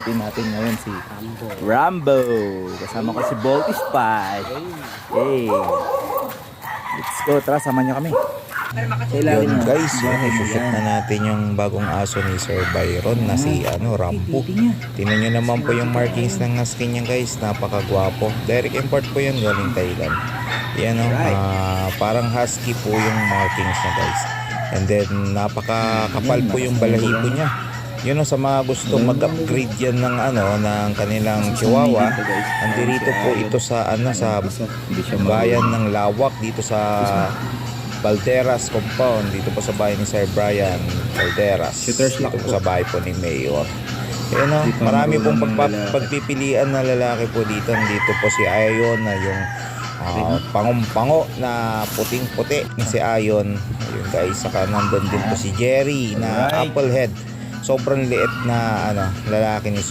Din natin ngayon si Rambo. Kasama ko si Balti Spike. Hey. Let's go. Tara, sama niyo kami. Yun guys, isushoot na natin yung bagong aso ni Sir Byron na si Rambo. Tingnan nyo naman po yung markings ng husky niya guys, napakagwapo. Direct import po yun galing Thailand. Yan parang husky po yung markings niya guys. And then napakakapal po yung balahibo niya. Yun sa mga gusto mag-upgrade yan ng ng kanilang chihuahua. Andirito po ito sa sa bayan ng Lawak dito sa Valderas compound, dito po sa bahay ni Sir Brian Valderas, dito po sa bahay po ni Mayor. Marami pong pagpipilian na lalaki po dito. Dito po si Ayon na yung pangumpango na puting-puti na si Ayon. Ayun guys, saka nandun din po si Jerry na Applehead. Sobrang liit na lalaki ni Sir